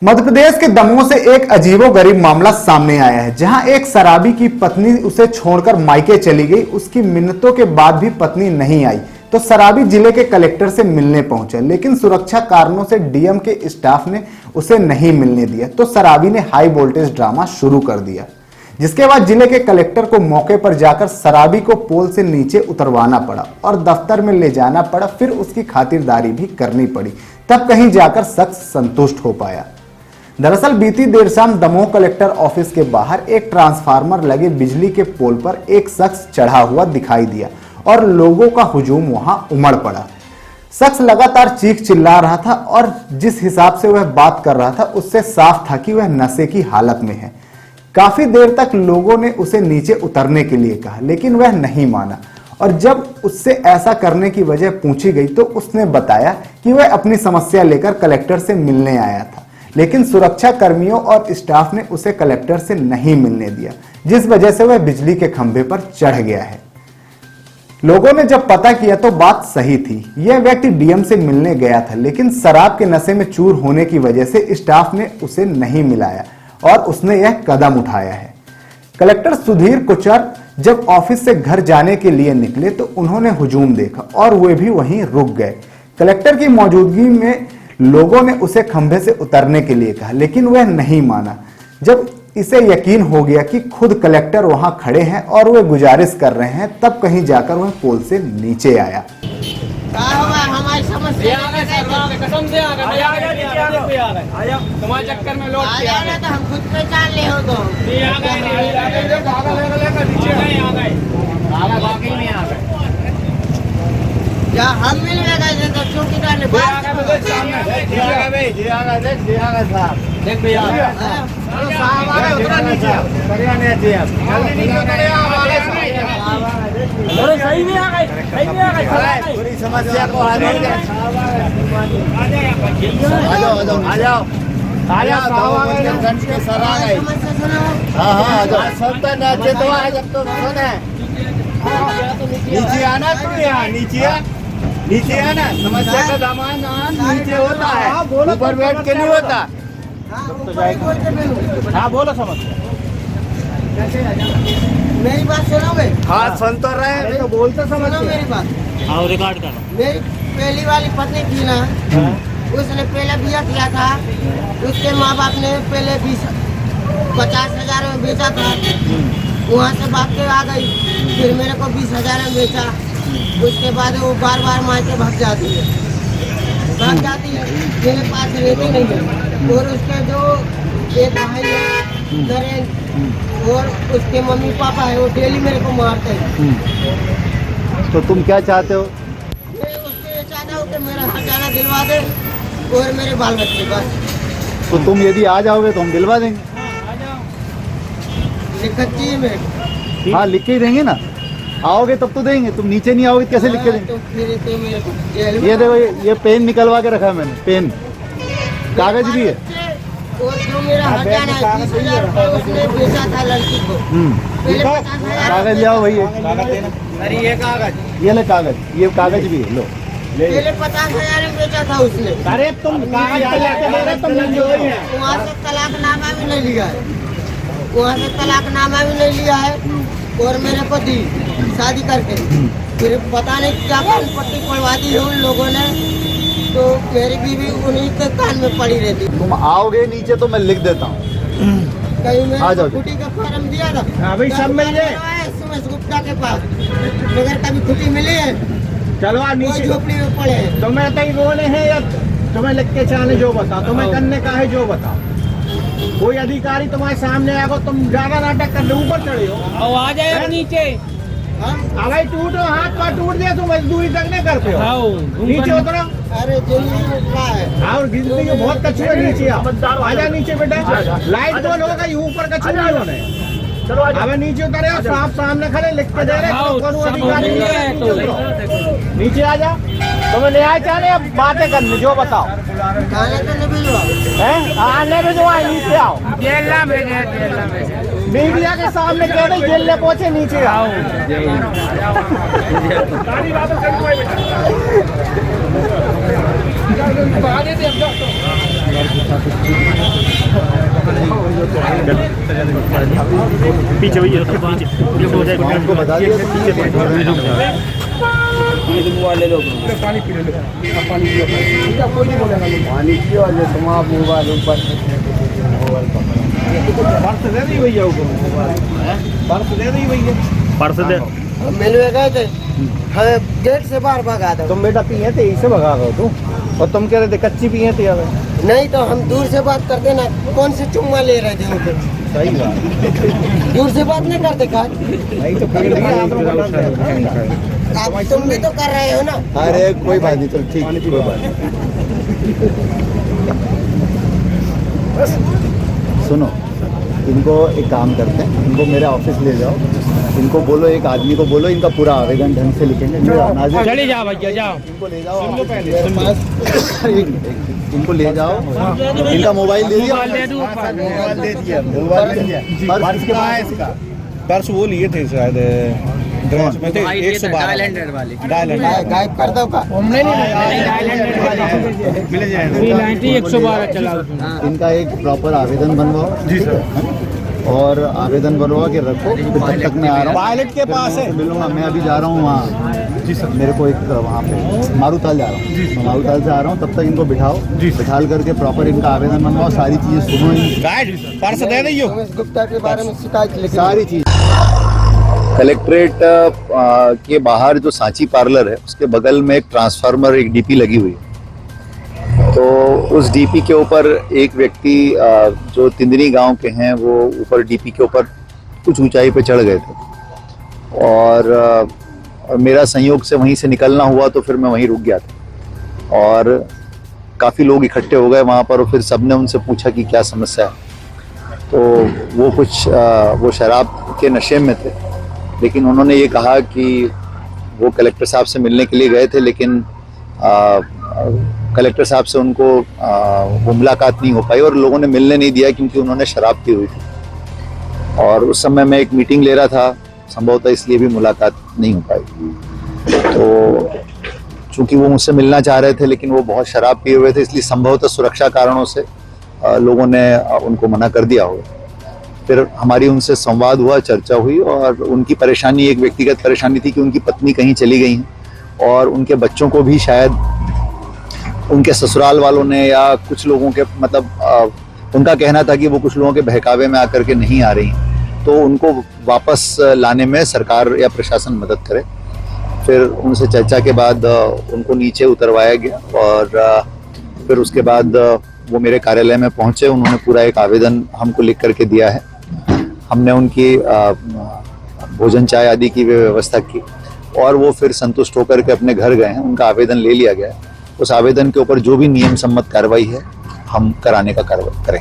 मध्य प्रदेश के दमोह से एक अजीबोगरीब मामला सामने आया है, जहां एक शराबी की पत्नी उसे छोड़कर मायके चली गई। उसकी मिन्नतों के बाद भी पत्नी नहीं आई तो शराबी जिले के कलेक्टर से मिलने पहुंचा, लेकिन सुरक्षा कारणों से डीएम के स्टाफ ने उसे नहीं मिलने दिया तो शराबी ने हाई वोल्टेज ड्रामा शुरू कर दिया, जिसके बाद जिले के कलेक्टर को मौके पर जाकर शराबी को पोल से नीचे उतरवाना पड़ा और दफ्तर में ले जाना पड़ा। फिर उसकी खातिरदारी भी करनी पड़ी, तब कहीं जाकर शख्स संतुष्ट हो पाया। दरअसल बीती देर शाम दमोह कलेक्टर ऑफिस के बाहर एक ट्रांसफार्मर लगे बिजली के पोल पर एक शख्स चढ़ा हुआ दिखाई दिया और लोगों का हुजूम वहां उमड़ पड़ा। शख्स लगातार चीख चिल्ला रहा था और जिस हिसाब से वह बात कर रहा था उससे साफ था कि वह नशे की हालत में है। काफी देर तक लोगों ने उसे नीचे उतरने के लिए कहा, लेकिन वह नहीं माना और जब उससे ऐसा करने की वजह पूछी गई तो उसने बताया कि वह अपनी समस्या लेकर कलेक्टर से मिलने आया था, लेकिन सुरक्षा कर्मियों और स्टाफ ने उसे कलेक्टर से नहीं मिलने दिया, जिस वजह से वह बिजली के खंभे पर चढ़ गया है। लोगों ने जब पता किया तो बात सही थी। यह व्यक्ति डीएम से मिलने गया था, लेकिन शराब के नशे में चूर होने की वजह से स्टाफ ने उसे नहीं मिलाया और उसने यह कदम उठाया है। कलेक्टर सुधीर कुचर जब ऑफिस से घर जाने के लिए निकले तो उन्होंने हुजूम देखा और वे भी वहीं रुक गए। कलेक्टर की मौजूदगी में लोगों ने उसे खंभे से उतरने के लिए कहा, लेकिन वह नहीं माना। जब इसे यकीन हो गया कि खुद कलेक्टर वहां खड़े हैं और वे गुजारिश कर रहे हैं, तब कहीं जाकर वह पोल से नीचे आया। हमारी समस्या कसम से तुम्हारे चक्कर में लोग तो हम खुद पहचान ले हो तो क्या हम मिल गए तो चौकीदार ने देख भैया सही में आ गए, सही में आ गए, पूरी समस्या को हल हो गया। आ जाओ सर आ गए। हाँ सुनता नाचे तो है जब तो सुने नीचे आना, तुम यहाँ नीचे आना। समस्या का दामन नीचे होता है, ऊपर बैठ के नहीं होता। हाँ बोलो समस्या। मेरी बात सुनोगे? हाँ सुन तो रहे, तो बोलते समझो मेरी बात। हाँ रिकॉर्ड करो। मेरी पहली वाली पत्नी थी ना, उसने पहले बिया किया था। उसके माँ बाप ने पहले 50,000 में बेचा था, वहाँ से भाग के आ गई, फिर मेरे को 20,000 में बेचा। उसके बाद वो बार बार मायके भाग जाती है, मेरे पास रहती नहीं है। और उसके जो एक भाई है नरेंद्र और उसके मम्मी पापा है, वो डेली मेरे को मारते हैं। तो तुम क्या चाहते हो? मैं उससे चाहता हूँ कि मेरा हटाना दिलवा दे और मेरे बाल बच्चे बस। तो तुम यदि आ जाओगे तो हम दिलवा देंगे। लिखत चाहिए मेरे। हाँ लिख के ही देंगे ना, आओगे तब तो देंगे। तुम नीचे नहीं आओगे कैसे लिख के देंगे? तो फिर तो मेरे को जेल में ये देखो, ये पेन निकलवा के रखा है मैंने, पेन कागज भी है। और जो मेरा हटाना है 20,000 रुपये उसने बेचा था लड़की को। पहले 50,000 कागज ले आओ भैया। अरे ये कागज, ये ले कागज, ये कागज भी है, लो। पहले 50,000 में बेचा था उसने। अरे तुम कागज लेके दे रहे, तुम वहाँ से तलाकनामा भी नहीं लिया है, वहाँ से तलाकनामा भी नहीं लिया है और मेरे को दी शादी करके। फिर पता नहीं क्या कान पट्टी पड़वा दी है उन लोगों ने, तो मेरी बीवी उन्हीं के कान में पड़ी रहती। तुम आओगे नीचे तो मैं लिख देता हूँ। कहीं आ जाओ। मैंने छुट्टी का फॉर्म दिया था। हाँ भाई सब मिल जाए। सुमेश गुप्ता के पास, मगर कभी छुट्टी मिली है? चलो आ कोई नीचे। झोपड़ी में पड़े हैं। तुम्हें तई बोले हैं या तुम्हें लिख के चाहने जो बताओ, तुम्हें करने का है जो बताओ। कोई अधिकारी तुम्हारे सामने आएगा, तुम ज्यादा नाटक कर लो, ऊपर चढ़े हो। आ जाए नीचे। भाई टूटो, हाथ पाँव टूट दिया तो मजदूरी तक नहीं करते हो। नीचे उतरो। अरे जिंदगी में क्या है? हाँ और जिंदगी में बहुत कच्ची है, नीचे आओ। आजा नीचे बेटा, लाइट बोल हो गई, ऊपर कच्ची नहीं होने। चलो अब नीचे उतरे हो, साफ सामने खड़े लिख के दे रहे अधिकारी नीचे आ जाओ। तुम्हें ले आए चाहे अब बातें करने जो बताओ। खाने तो नहीं भिजवा हैं आने में जो आए नीचे आओ। मीडिया के सामने कह रहे जेल में पहुंचे, नीचे आओ। पीछे भैया पीछे हो जाए उनको बता दिया तो पीछे पानी पी लो पानी पियो पानी पियो और ये तुम आप मोबाइल ऊपर पर्स दे दी भैया पर्स दे दी भैया पर्स दे मिलवे गए थे हमें गेट से बाहर भगा दो। तुम बेटा पिए थे इसे भगा गए तुम और तुम कह रहे थे कच्ची पिए थे अब नहीं तो हम दूर से बात करते ना, कौन से चुम्मा ले रहे थे उनके, सही बात दूर से बात नहीं करते का। नहीं तो फिर भी आप तुम भी तो कर रहे हो ना। अरे कोई बात नहीं, चल ठीक कोई बात नहीं। सुनो, इनको एक काम करते हैं, इनको मेरे ऑफिस ले जाओ, इनको बोलो, एक आदमी को बोलो इनका पूरा आवेदन ढंग से लिखेंगे। चले जाओ भैया जाओ, इनको ले जाओ मेरे पास, इनको ले जाओ, इनका मोबाइल दे दिया, मोबाइल दे दिया, पर्स के पास इसका पर्स वो लिए थे शायद ड्रेस में थे 112 वाले गायब कर दो का। मिल जाएगा 112 चला इनका एक प्रॉपर आवेदन बनवाओ। जी सर। और आवेदन बनवा के रखो, फिर तब तक मैं आ रहा हूँ पायलट के पास है, मिलूंगा। मैं अभी जा रहा हूँ वहाँ। जी सर। मेरे को एक वहाँ पे मारूताल जा रहा हूँ, मैं मारूताल से आ रहा हूँ, तब तक इनको बिठाओ, बिठाल करके प्रॉपर इनका आवेदन बनवाओ, सारी चीज़ें सुनो, पर्स दे दियो। उमेश गुप्ता के बारे में शिकायत लिखी, सारी चीज़। कलेक्ट्रेट के बाहर जो सांची पार्लर है उसके बगल में एक ट्रांसफार्मर, एक डीपी लगी हुई है। तो उस डीपी के ऊपर एक व्यक्ति जो तिंदरी गांव के हैं वो ऊपर डीपी के ऊपर कुछ ऊंचाई पे चढ़ गए थे और मेरा संयोग से वहीं से निकलना हुआ, तो फिर मैं वहीं रुक गया था और काफ़ी लोग इकट्ठे हो गए वहाँ पर और फिर सबने उनसे पूछा कि क्या समस्या है। तो वो कुछ वो शराब के नशे में थे, लेकिन उन्होंने ये कहा कि वो कलेक्टर साहब से मिलने के लिए गए थे, लेकिन कलेक्टर साहब से उनको वो मुलाकात नहीं हो पाई और लोगों ने मिलने नहीं दिया क्योंकि उन्होंने शराब पी हुई थी और उस समय मैं एक मीटिंग ले रहा था, संभवतः इसलिए भी मुलाकात नहीं हो पाई। तो चूंकि वो मुझसे मिलना चाह रहे थे लेकिन वो बहुत शराब पिए हुए थे, इसलिए संभवतः सुरक्षा कारणों से लोगों ने उनको मना कर दिया होगा। फिर हमारी उनसे संवाद हुआ, चर्चा हुई और उनकी परेशानी एक व्यक्तिगत परेशानी थी कि उनकी पत्नी कहीं चली गई हैं और उनके बच्चों को भी शायद उनके ससुराल वालों ने या कुछ लोगों के मतलब उनका कहना था कि वो कुछ लोगों के बहकावे में आकर के नहीं आ रही, तो उनको वापस लाने में सरकार या प्रशासन मदद करे। फिर उनसे चर्चा के बाद उनको नीचे उतरवाया गया और फिर उसके बाद वो मेरे कार्यालय में पहुंचे, उन्होंने पूरा एक आवेदन हमको लिख करके दिया है। हमने उनकी भोजन चाय आदि की व्यवस्था की और वो फिर संतुष्ट होकर के अपने घर गए हैं, उनका आवेदन ले लिया गया है। उस आवेदन के ऊपर जो भी नियम सम्मत कार्रवाई है हम कराने का कार्रवाई करेंगे।